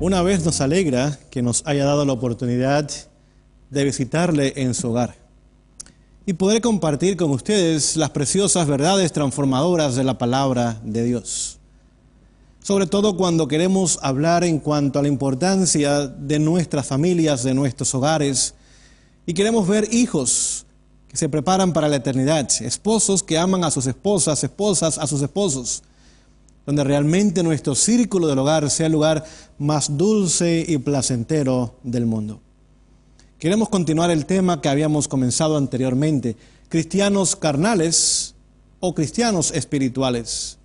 Una vez nos alegra que nos haya dado la oportunidad de visitarle en su hogar y poder compartir con ustedes las preciosas verdades transformadoras de la palabra de Dios. Sobre todo cuando queremos hablar en cuanto a la importancia de nuestras familias, de nuestros hogares, y queremos ver hijos que se preparan para la eternidad, esposos que aman a sus esposas, esposas a sus esposos, donde realmente nuestro círculo del hogar sea el lugar más dulce y placentero del mundo. Queremos continuar el tema que habíamos comenzado anteriormente, cristianos carnales o cristianos espirituales.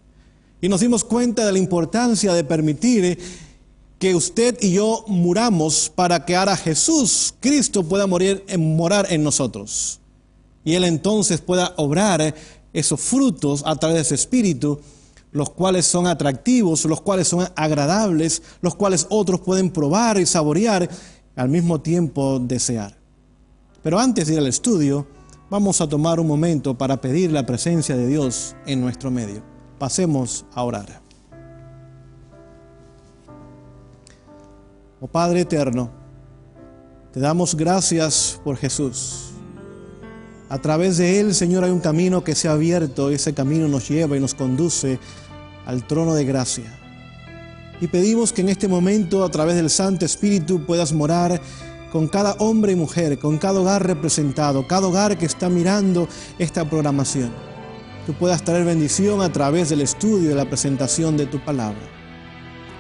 Y nos dimos cuenta de la importancia de permitir que usted y yo muramos para que ahora Jesús, Cristo, pueda morar en nosotros. Y Él entonces pueda obrar esos frutos a través de su Espíritu, los cuales son atractivos, los cuales son agradables, los cuales otros pueden probar y saborear, al mismo tiempo desear. Pero antes de ir al estudio, vamos a tomar un momento para pedir la presencia de Dios en nuestro medio. Pasemos a orar. Oh Padre eterno, te damos gracias por Jesús. A través de Él, Señor, hay un camino que se ha abierto y ese camino nos lleva y nos conduce al trono de gracia. Y pedimos que en este momento, a través del Santo Espíritu, puedas morar con cada hombre y mujer, con cada hogar representado, cada hogar que está mirando esta programación. Tú puedas traer bendición a través del estudio y de la presentación de tu palabra.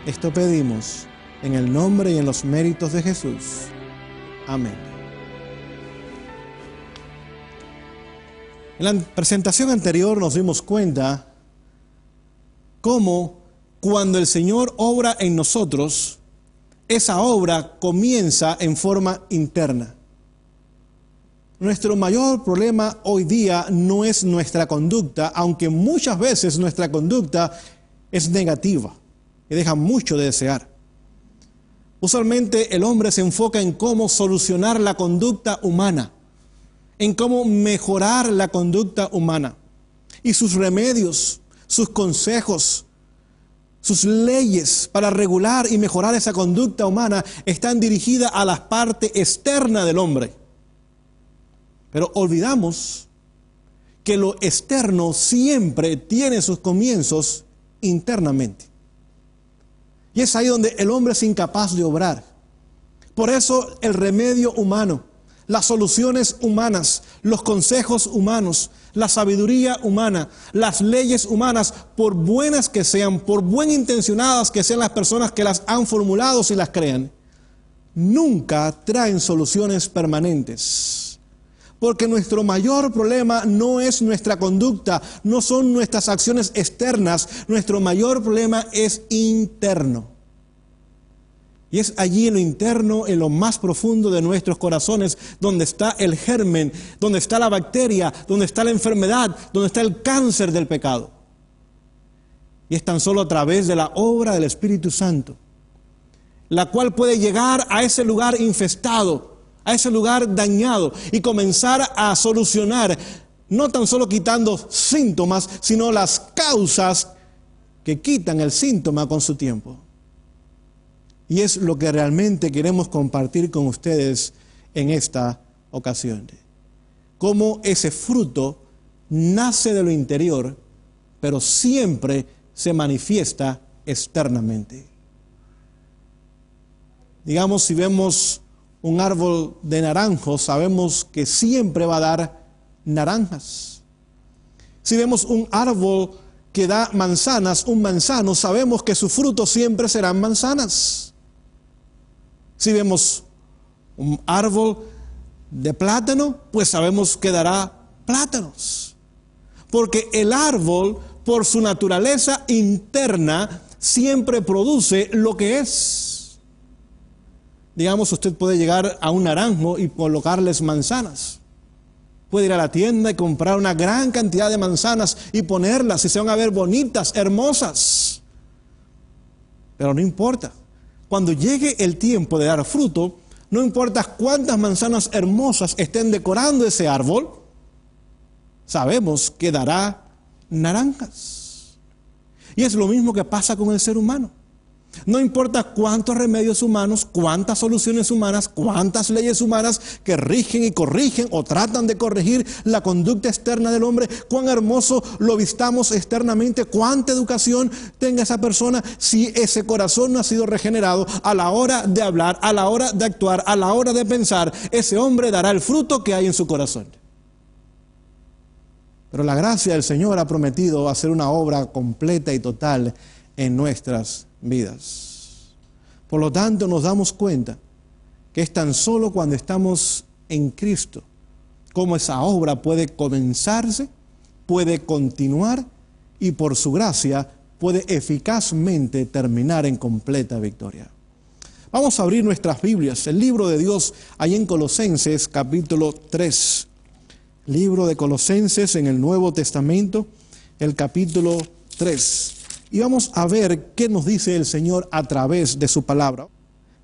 Esto pedimos en el nombre y en los méritos de Jesús. Amén. En la presentación anterior nos dimos cuenta cómo cuando el Señor obra en nosotros, esa obra comienza en forma interna. Nuestro mayor problema hoy día no es nuestra conducta, aunque muchas veces nuestra conducta es negativa y deja mucho de desear. Usualmente el hombre se enfoca en cómo solucionar la conducta humana, en cómo mejorar la conducta humana. Y sus remedios, sus consejos, sus leyes para regular y mejorar esa conducta humana están dirigidas a la parte externa del hombre. Pero olvidamos que lo externo siempre tiene sus comienzos internamente. Y es ahí donde el hombre es incapaz de obrar. Por eso el remedio humano, las soluciones humanas, los consejos humanos, la sabiduría humana, las leyes humanas, por buenas que sean, por buen intencionadas que sean las personas que las han formulado y las crean, nunca traen soluciones permanentes. Porque nuestro mayor problema no es nuestra conducta, no son nuestras acciones externas, nuestro mayor problema es interno. Y es allí en lo interno, en lo más profundo de nuestros corazones, donde está el germen, donde está la bacteria, donde está la enfermedad, donde está el cáncer del pecado. Y es tan solo a través de la obra del Espíritu Santo, la cual puede llegar a ese lugar infestado, a ese lugar dañado, y comenzar a solucionar, no tan solo quitando síntomas, sino las causas que quitan el síntoma con su tiempo. Y es lo que realmente queremos compartir con ustedes en esta ocasión. Cómo ese fruto nace de lo interior, pero siempre se manifiesta externamente. Digamos, si vemos un árbol de naranjos, sabemos que siempre va a dar naranjas. Si vemos un árbol que da manzanas, un manzano, sabemos que su fruto siempre serán manzanas. Si vemos un árbol de plátano, pues sabemos que dará plátanos. Porque el árbol, por su naturaleza interna, siempre produce lo que es. Digamos, usted puede llegar a un naranjo y colocarles manzanas. Puede ir a la tienda y comprar una gran cantidad de manzanas y ponerlas y se van a ver bonitas, hermosas. Pero no importa. Cuando llegue el tiempo de dar fruto, no importa cuántas manzanas hermosas estén decorando ese árbol, sabemos que dará naranjas. Y es lo mismo que pasa con el ser humano. No importa cuántos remedios humanos, cuántas soluciones humanas, cuántas leyes humanas que rigen y corrigen o tratan de corregir la conducta externa del hombre, cuán hermoso lo vistamos externamente, cuánta educación tenga esa persona, si ese corazón no ha sido regenerado, a la hora de hablar, a la hora de actuar, a la hora de pensar, ese hombre dará el fruto que hay en su corazón. Pero la gracia del Señor ha prometido hacer una obra completa y total en nuestras vidas. Por lo tanto, nos damos cuenta que es tan solo cuando estamos en Cristo como esa obra puede comenzarse, puede continuar y por su gracia puede eficazmente terminar en completa victoria. Vamos a abrir nuestras Biblias, el libro de Dios, ahí en Colosenses capítulo 3. Libro de Colosenses en el Nuevo Testamento, el capítulo 3. Y vamos a ver qué nos dice el Señor a través de su palabra.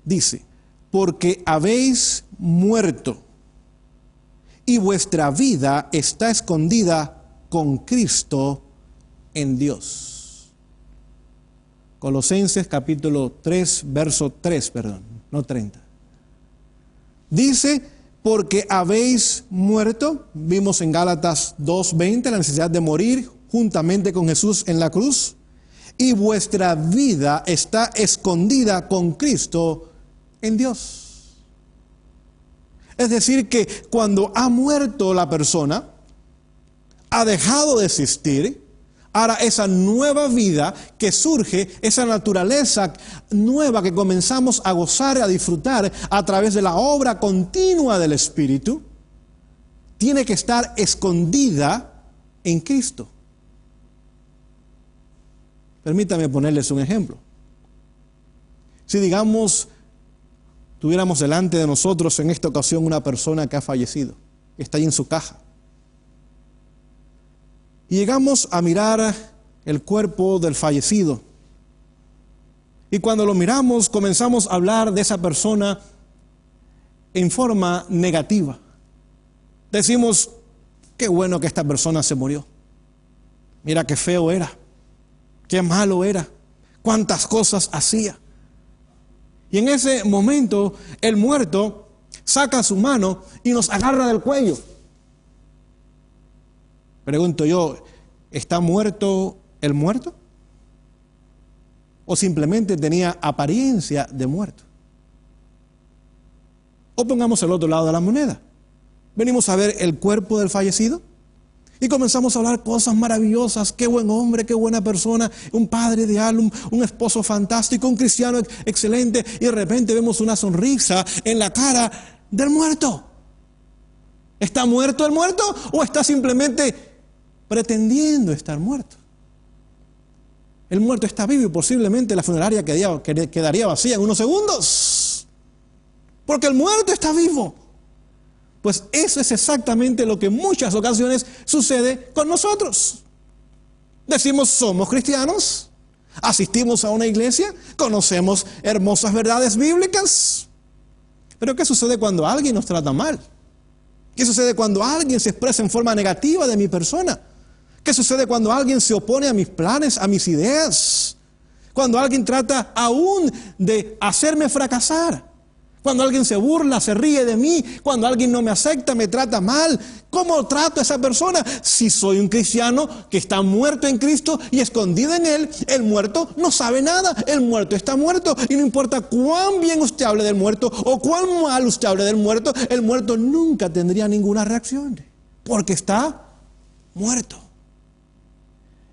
Dice, porque habéis muerto y vuestra vida está escondida con Cristo en Dios. Colosenses capítulo 3, verso 3, no 30. Dice, porque habéis muerto, vimos en Gálatas 2:20 la necesidad de morir juntamente con Jesús en la cruz. Y vuestra vida está escondida con Cristo en Dios. Es decir, que cuando ha muerto la persona, ha dejado de existir, ahora esa nueva vida que surge, esa naturaleza nueva que comenzamos a gozar y a disfrutar a través de la obra continua del Espíritu, tiene que estar escondida en Cristo. Permítame ponerles un ejemplo. Si digamos, tuviéramos delante de nosotros en esta ocasión una persona que ha fallecido, que está ahí en su caja, y llegamos a mirar el cuerpo del fallecido, y cuando lo miramos comenzamos a hablar de esa persona en forma negativa. Decimos, qué bueno que esta persona se murió. Mira qué feo era. Qué malo era, cuántas cosas hacía. Y en ese momento el muerto saca su mano y nos agarra del cuello. Pregunto yo, ¿está muerto el muerto? ¿O simplemente tenía apariencia de muerto? O pongamos el otro lado de la moneda. Venimos a ver el cuerpo del fallecido. Y comenzamos a hablar cosas maravillosas, qué buen hombre, qué buena persona, un padre ideal, un esposo fantástico, un cristiano excelente, y de repente vemos una sonrisa en la cara del muerto. ¿Está muerto el muerto o está simplemente pretendiendo estar muerto? El muerto está vivo y posiblemente la funeraria quedaría vacía en unos segundos, porque el muerto está vivo. Pues eso es exactamente lo que en muchas ocasiones sucede con nosotros. Decimos, somos cristianos, asistimos a una iglesia, conocemos hermosas verdades bíblicas. Pero ¿qué sucede cuando alguien nos trata mal? ¿Qué sucede cuando alguien se expresa en forma negativa de mi persona? ¿Qué sucede cuando alguien se opone a mis planes, a mis ideas? Cuando alguien trata aún de hacerme fracasar. Cuando alguien se burla, se ríe de mí, cuando alguien no me acepta, me trata mal. ¿Cómo trato a esa persona? Si soy un cristiano que está muerto en Cristo y escondido en Él, el muerto no sabe nada, el muerto está muerto. Y no importa cuán bien usted hable del muerto o cuán mal usted hable del muerto, el muerto nunca tendría ninguna reacción, porque está muerto.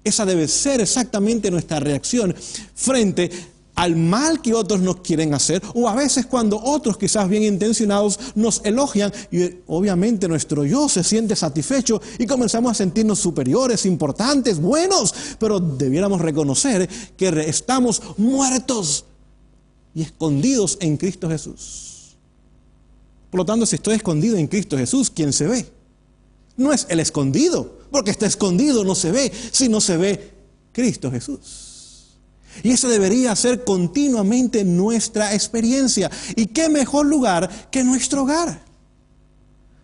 Esa debe ser exactamente nuestra reacción frente al mal que otros nos quieren hacer, o a veces cuando otros quizás bien intencionados nos elogian y obviamente nuestro yo se siente satisfecho y comenzamos a sentirnos superiores, importantes, buenos, pero debiéramos reconocer que estamos muertos y escondidos en Cristo Jesús. Por lo tanto, si estoy escondido en Cristo Jesús, ¿quién se ve? No es el escondido, porque está escondido no se ve, sino se ve Cristo Jesús. Y eso debería ser continuamente nuestra experiencia. ¿Y qué mejor lugar que nuestro hogar?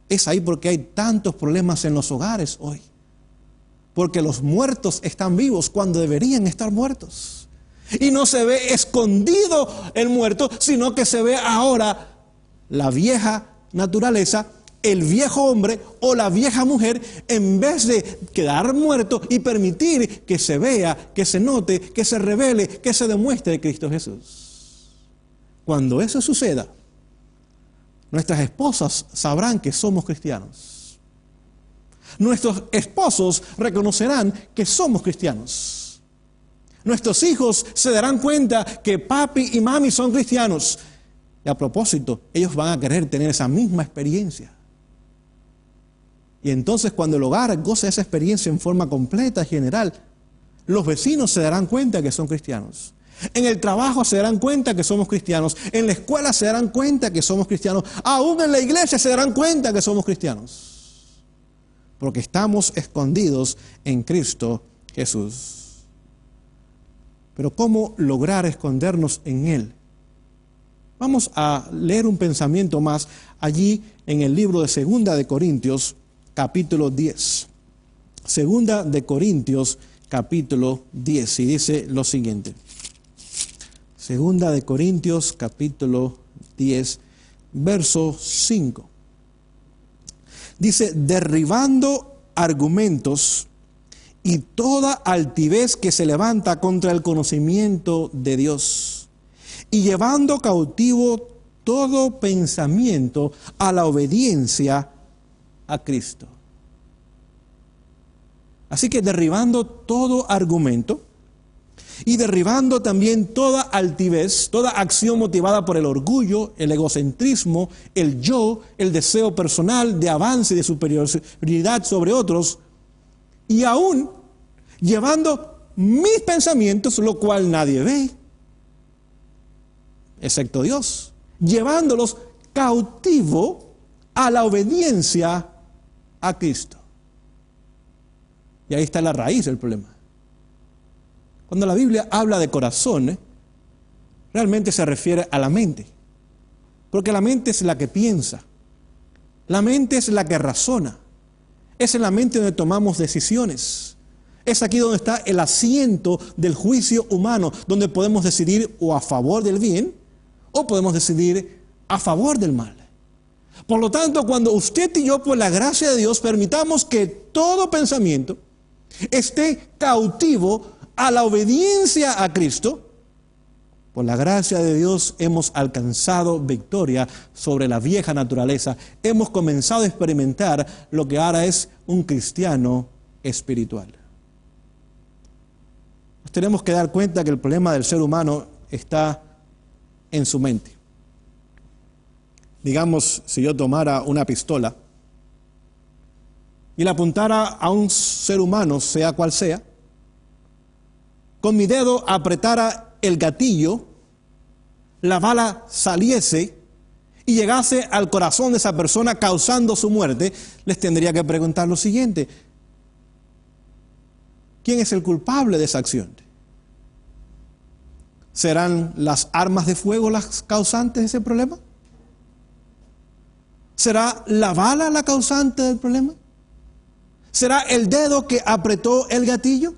Es ahí porque hay tantos problemas en los hogares hoy. Porque los muertos están vivos cuando deberían estar muertos. Y no se ve escondido el muerto, sino que se ve ahora la vieja naturaleza, el viejo hombre o la vieja mujer, en vez de quedar muerto y permitir que se vea, que se note, que se revele, que se demuestre Cristo Jesús. Cuando eso suceda, nuestras esposas sabrán que somos cristianos. Nuestros esposos reconocerán que somos cristianos. Nuestros hijos se darán cuenta que papi y mami son cristianos. Y a propósito, ellos van a querer tener esa misma experiencia. Y entonces cuando el hogar goce esa experiencia en forma completa y general, los vecinos se darán cuenta que son cristianos. En el trabajo se darán cuenta que somos cristianos. En la escuela se darán cuenta que somos cristianos. Aún en la iglesia se darán cuenta que somos cristianos. Porque estamos escondidos en Cristo Jesús. Pero ¿cómo lograr escondernos en Él? Vamos a leer un pensamiento más allí en el libro de Segunda de Corintios, capítulo 10. Segunda de Corintios, capítulo 10. Y dice lo siguiente. Segunda de Corintios, capítulo 10, verso 5. Dice, derribando argumentos y toda altivez que se levanta contra el conocimiento de Dios, y llevando cautivo todo pensamiento a la obediencia a Cristo. Así que derribando todo argumento y derribando también toda altivez, toda acción motivada por el orgullo, el egocentrismo, el yo, el deseo personal de avance y de superioridad sobre otros, y aún llevando mis pensamientos, lo cual nadie ve, excepto Dios, llevándolos cautivo a la obediencia a Cristo. Y ahí está la raíz del problema. Cuando la Biblia habla de corazón, realmente se refiere a la mente. Porque la mente es la que piensa. La mente es la que razona. Es en la mente donde tomamos decisiones. Es aquí donde está el asiento del juicio humano, donde podemos decidir o a favor del bien o podemos decidir a favor del mal. Por lo tanto, cuando usted y yo, por la gracia de Dios, permitamos que todo pensamiento esté cautivo a la obediencia a Cristo, por la gracia de Dios hemos alcanzado victoria sobre la vieja naturaleza. Hemos comenzado a experimentar lo que ahora es un cristiano espiritual. Nos tenemos que dar cuenta que el problema del ser humano está en su mente. Digamos, si yo tomara una pistola y la apuntara a un ser humano, sea cual sea, con mi dedo apretara el gatillo, la bala saliese y llegase al corazón de esa persona causando su muerte, les tendría que preguntar lo siguiente: ¿quién es el culpable de esa acción? ¿Serán las armas de fuego las causantes de ese problema? ¿Será la bala la causante del problema? ¿Será el dedo que apretó el gatillo?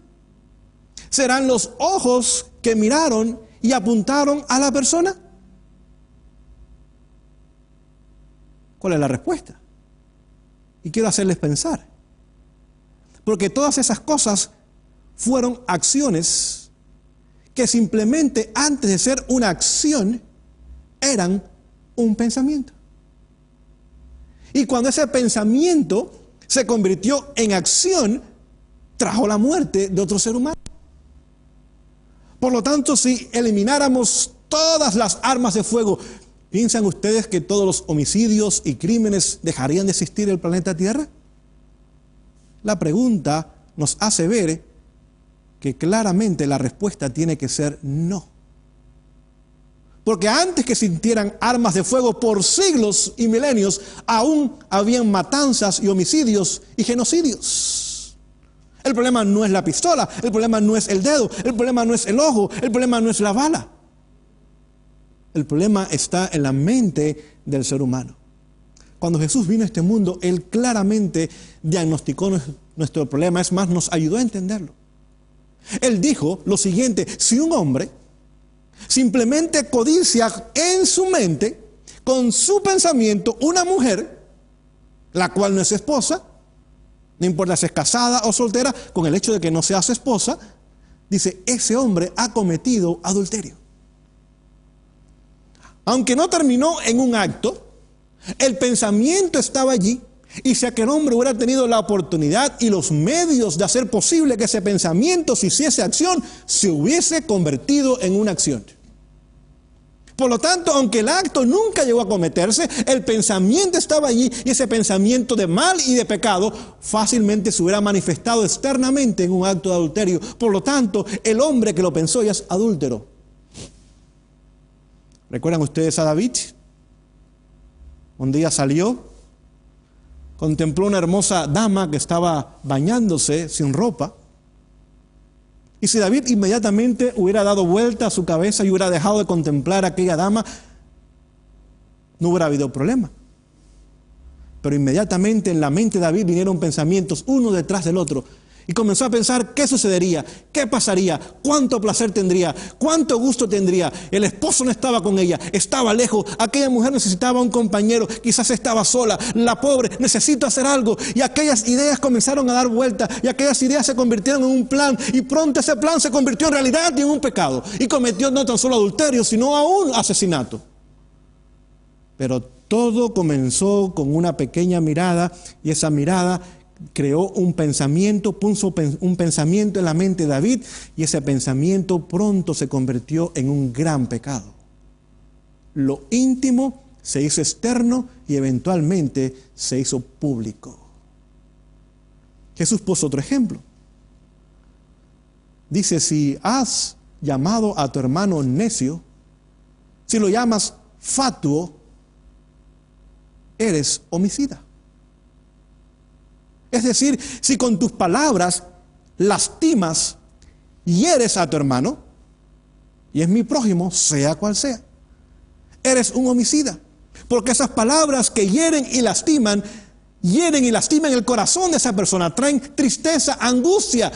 ¿Serán los ojos que miraron y apuntaron a la persona? ¿Cuál es la respuesta? Y quiero hacerles pensar. Porque todas esas cosas fueron acciones que simplemente antes de ser una acción eran un pensamiento. Y cuando ese pensamiento se convirtió en acción, trajo la muerte de otro ser humano. Por lo tanto, si elimináramos todas las armas de fuego, ¿piensan ustedes que todos los homicidios y crímenes dejarían de existir en el planeta Tierra? La pregunta nos hace ver que claramente la respuesta tiene que ser no. Porque antes que sintieran armas de fuego por siglos y milenios, aún habían matanzas y homicidios y genocidios. El problema no es la pistola, el problema no es el dedo, el problema no es el ojo, el problema no es la bala. El problema está en la mente del ser humano. Cuando Jesús vino a este mundo, Él claramente diagnosticó nuestro problema, es más, nos ayudó a entenderlo. Él dijo lo siguiente: si un hombre simplemente codicia en su mente, con su pensamiento, una mujer, la cual no es esposa, no importa si es casada o soltera, con el hecho de que no sea su esposa, dice, ese hombre ha cometido adulterio. Aunque no terminó en un acto, el pensamiento estaba allí, y si aquel hombre hubiera tenido la oportunidad y los medios de hacer posible que ese pensamiento, si hiciese acción, se hubiese convertido en una acción. Por lo tanto, aunque el acto nunca llegó a cometerse, el pensamiento estaba allí, y ese pensamiento de mal y de pecado fácilmente se hubiera manifestado externamente en un acto de adulterio. Por lo tanto, el hombre que lo pensó ya es adúltero. ¿Recuerdan ustedes a David? Un día salió, contempló una hermosa dama que estaba bañándose sin ropa. Y si David inmediatamente hubiera dado vuelta a su cabeza y hubiera dejado de contemplar a aquella dama, no hubiera habido problema. Pero inmediatamente en la mente de David vinieron pensamientos uno detrás del otro. Y comenzó a pensar qué sucedería, qué pasaría, cuánto placer tendría, cuánto gusto tendría. El esposo no estaba con ella, estaba lejos. Aquella mujer necesitaba un compañero, quizás estaba sola. La pobre necesita hacer algo. Y aquellas ideas comenzaron a dar vuelta, y aquellas ideas se convirtieron en un plan. Y pronto ese plan se convirtió en realidad y en un pecado. Y cometió no tan solo adulterio, sino aún asesinato. Pero todo comenzó con una pequeña mirada, y esa mirada creó un pensamiento, puso un pensamiento en la mente de David, y ese pensamiento pronto se convirtió en un gran pecado. Lo íntimo se hizo externo y eventualmente se hizo público. Jesús puso otro ejemplo. Dice, si has llamado a tu hermano necio, si lo llamas fatuo, eres homicida. Es decir, si con tus palabras lastimas, hieres a tu hermano, y es mi prójimo, sea cual sea, eres un homicida. Porque esas palabras que hieren y lastiman el corazón de esa persona, traen tristeza, angustia,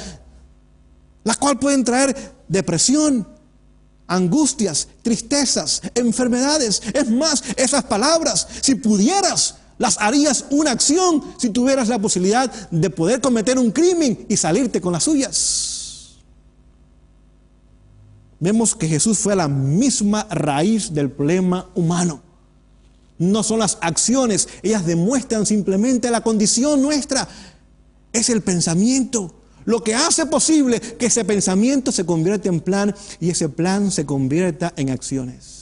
la cual pueden traer depresión, angustias, tristezas, enfermedades. Es más, esas palabras, si pudieras, las harías una acción si tuvieras la posibilidad de poder cometer un crimen y salirte con las suyas. Vemos que Jesús fue a la misma raíz del problema humano. No son las acciones, ellas demuestran simplemente la condición nuestra. Es el pensamiento lo que hace posible que ese pensamiento se convierta en plan y ese plan se convierta en acciones.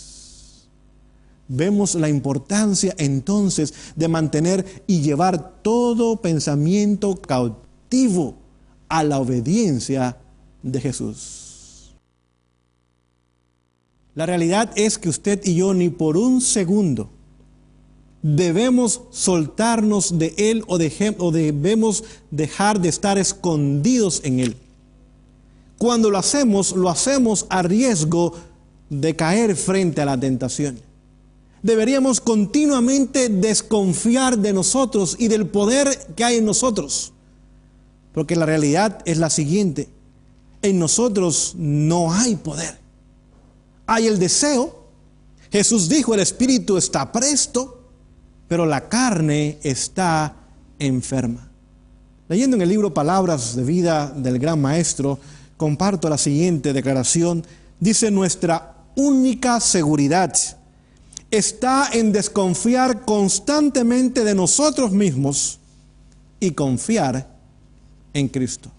Vemos la importancia entonces de mantener y llevar todo pensamiento cautivo a la obediencia de Jesús. La realidad es que usted y yo ni por un segundo debemos soltarnos de Él o debemos dejar de estar escondidos en Él. Cuando lo hacemos a riesgo de caer frente a la tentación. Deberíamos continuamente desconfiar de nosotros y del poder que hay en nosotros. Porque la realidad es la siguiente: en nosotros no hay poder. Hay el deseo. Jesús dijo, el espíritu está presto, pero la carne está enferma. Leyendo en el libro Palabras de Vida del Gran Maestro, comparto la siguiente declaración. Dice, nuestra única seguridad está en desconfiar constantemente de nosotros mismos y confiar en Cristo.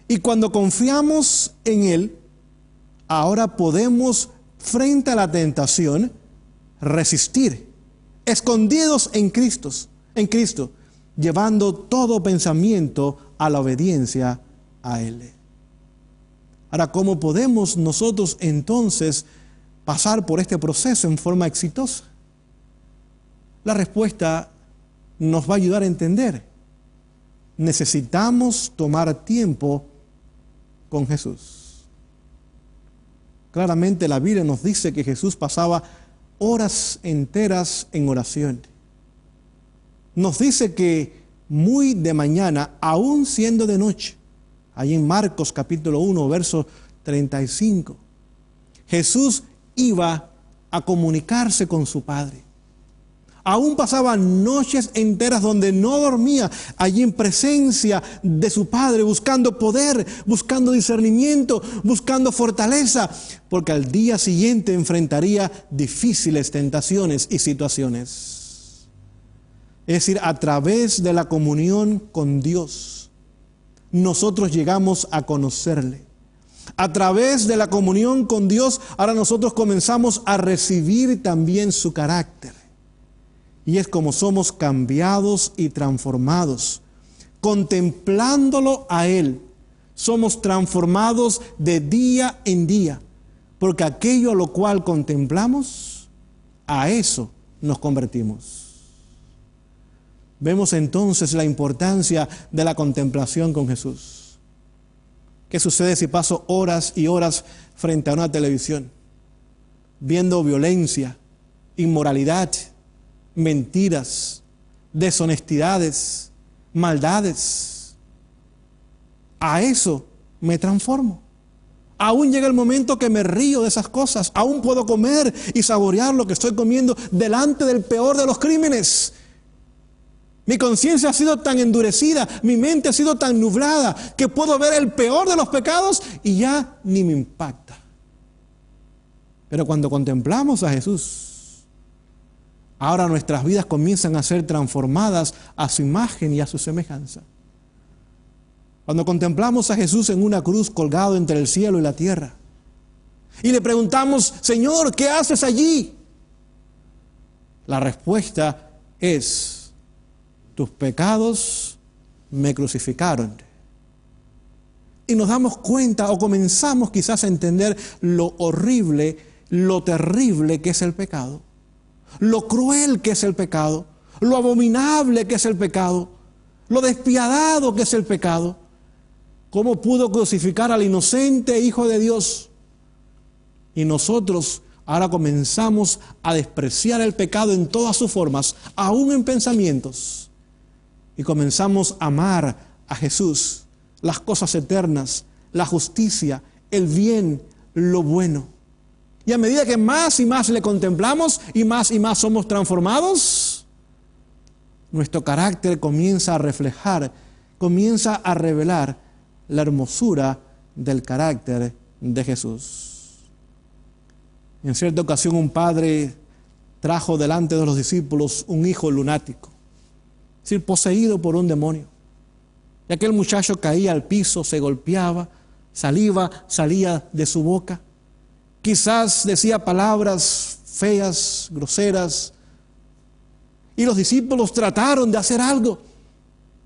Y cuando confiamos en Él, ahora podemos, frente a la tentación, resistir, escondidos en Cristo, llevando todo pensamiento a la obediencia a Él. Ahora, ¿cómo podemos nosotros entonces pasar por este proceso en forma exitosa? La respuesta nos va a ayudar a entender. Necesitamos tomar tiempo con Jesús. Claramente la Biblia nos dice que Jesús pasaba horas enteras en oración. Nos dice que muy de mañana, aún siendo de noche, Ahí en Marcos capítulo 1, verso 35. Jesús iba a comunicarse con su Padre. Aún pasaba noches enteras donde no dormía, allí en presencia de su Padre, buscando poder, buscando discernimiento, buscando fortaleza, porque al día siguiente enfrentaría difíciles tentaciones y situaciones. Es decir, a través de la comunión con Dios, nosotros llegamos a conocerle. A través de la comunión con Dios, ahora nosotros comenzamos a recibir también su carácter. Y es como somos cambiados y transformados. Contemplándolo a Él, somos transformados de día en día. Porque aquello a lo cual contemplamos, a eso nos convertimos. Vemos entonces la importancia de la contemplación con Jesús. ¿Qué sucede si paso horas y horas frente a una televisión, viendo violencia, inmoralidad, mentiras, deshonestidades, maldades? A eso me transformo. Aún llega el momento que me río de esas cosas. Aún puedo comer y saborear lo que estoy comiendo delante del peor de los crímenes. Mi conciencia ha sido tan endurecida, mi mente ha sido tan nublada, que puedo ver el peor de los pecados y ya ni me impacta. Pero cuando contemplamos a Jesús, ahora nuestras vidas comienzan a ser transformadas a su imagen y a su semejanza. Cuando contemplamos a Jesús en una cruz colgado entre el cielo y la tierra, y le preguntamos, Señor, ¿qué haces allí? La respuesta es, tus pecados me crucificaron. Y nos damos cuenta o comenzamos quizás a entender lo horrible, lo terrible que es el pecado, lo cruel que es el pecado, lo abominable que es el pecado, lo despiadado que es el pecado. ¿Cómo pudo crucificar al inocente Hijo de Dios? Y nosotros ahora comenzamos a despreciar el pecado en todas sus formas, aún en pensamientos. Y comenzamos a amar a Jesús, las cosas eternas, la justicia, el bien, lo bueno. Y a medida que más y más le contemplamos y más somos transformados, nuestro carácter comienza a reflejar, comienza a revelar la hermosura del carácter de Jesús. En cierta ocasión un padre trajo delante de los discípulos un hijo lunático, es decir, poseído por un demonio. Y aquel muchacho caía al piso, se golpeaba, saliva salía de su boca. Quizás decía palabras feas, groseras. Y los discípulos trataron de hacer algo.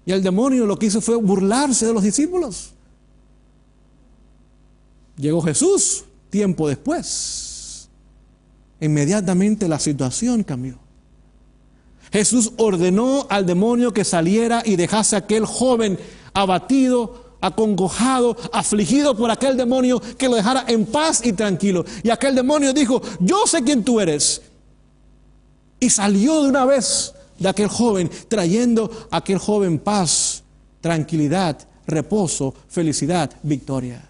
Y el demonio lo que hizo fue burlarse de los discípulos. Llegó Jesús tiempo después. Inmediatamente la situación cambió. Jesús ordenó al demonio que saliera y dejase a aquel joven abatido, acongojado, afligido por aquel demonio, que lo dejara en paz y tranquilo. Y aquel demonio dijo, yo sé quién tú eres. Y salió de una vez de aquel joven, trayendo a aquel joven paz, tranquilidad, reposo, felicidad, victoria.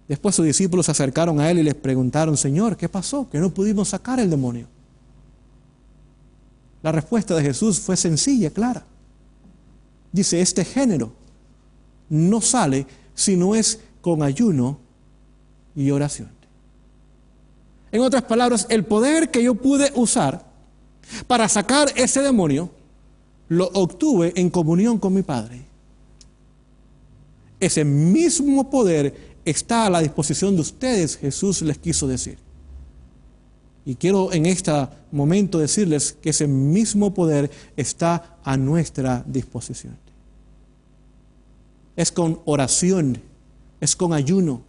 Después sus discípulos se acercaron a él y les preguntaron, Señor, ¿qué pasó? Que no pudimos sacar el demonio. La respuesta de Jesús fue sencilla, clara. Dice, este género no sale si no es con ayuno y oración. En otras palabras, el poder que yo pude usar para sacar ese demonio, lo obtuve en comunión con mi Padre. Ese mismo poder está a la disposición de ustedes, Jesús les quiso decir. Y quiero en este momento decirles que ese mismo poder está a nuestra disposición. Es con oración, es con ayuno,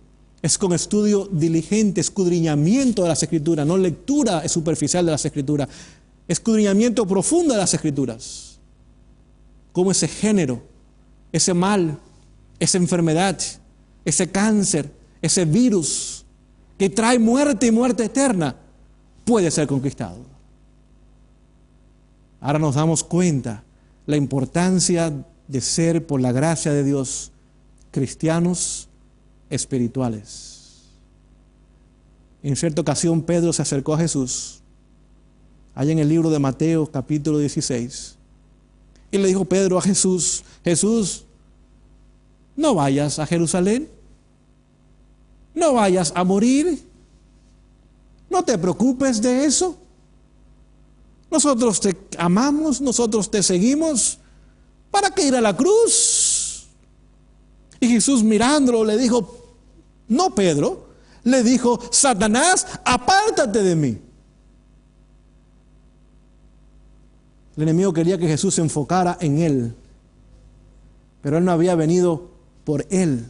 es con estudio diligente, escudriñamiento de las Escrituras, no lectura superficial de las Escrituras, escudriñamiento profundo de las Escrituras. Cómo ese género, ese mal, esa enfermedad, ese cáncer, ese virus que trae muerte y muerte eterna, puede ser conquistado. Ahora nos damos cuenta la importancia de ser, por la gracia de Dios, cristianos espirituales. En cierta ocasión Pedro se acercó a Jesús, allá en el libro de Mateo capítulo 16, y le dijo Pedro a Jesús: Jesús, no vayas a Jerusalén, no vayas a morir, no te preocupes de eso. Nosotros te amamos, nosotros te seguimos. ¿Para qué ir a la cruz? Y Jesús, mirándolo, le dijo: no, Pedro, le dijo: Satanás, apártate de mí. El enemigo quería que Jesús se enfocara en él, pero él no había venido por él,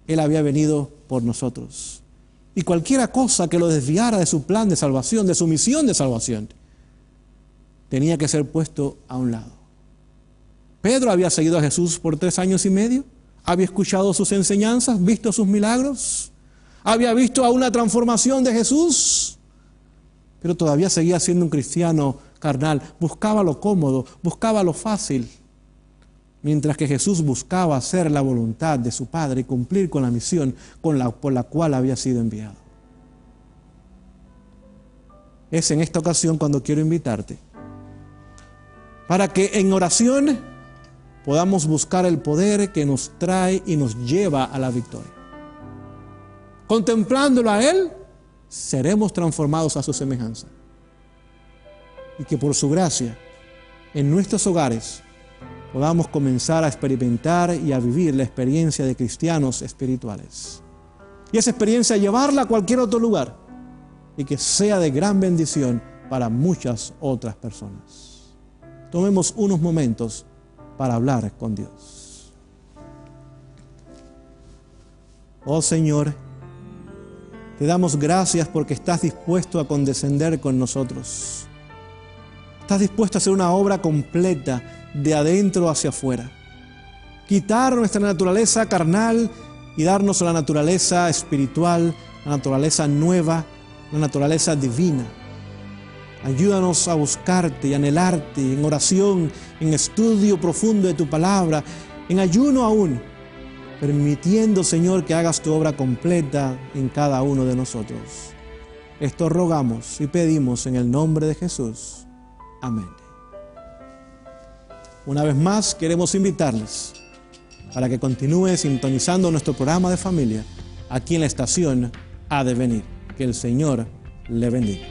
él había venido por nosotros. Y cualquier cosa que lo desviara de su plan de salvación, de su misión de salvación, tenía que ser puesto a un lado. Pedro había seguido a Jesús por 3 años y medio, había escuchado sus enseñanzas, visto sus milagros, había visto a una transformación de Jesús, pero todavía seguía siendo un cristiano carnal, buscaba lo cómodo, buscaba lo fácil, mientras que Jesús buscaba hacer la voluntad de su Padre y cumplir con la misión por la cual había sido enviado. Es en esta ocasión cuando quiero invitarte para que en oración podamos buscar el poder que nos trae y nos lleva a la victoria. Contemplándolo a Él, seremos transformados a su semejanza. Y que por su gracia, en nuestros hogares, podamos comenzar a experimentar y a vivir la experiencia de cristianos espirituales. Y esa experiencia llevarla a cualquier otro lugar y que sea de gran bendición para muchas otras personas. Tomemos unos momentos para hablar con Dios. Oh Señor, te damos gracias porque estás dispuesto a condescender con nosotros. Estás dispuesto a hacer una obra completa de adentro hacia afuera. Quitar nuestra naturaleza carnal y darnos la naturaleza espiritual, la naturaleza nueva, la naturaleza divina. Ayúdanos a buscarte y anhelarte en oración, en estudio profundo de tu palabra, en ayuno aún, permitiendo, Señor, que hagas tu obra completa en cada uno de nosotros. Esto rogamos y pedimos en el nombre de Jesús. Amén. Una vez más queremos invitarles para que continúe sintonizando nuestro programa de familia aquí en la estación Ha de Venir. Que el Señor le bendiga.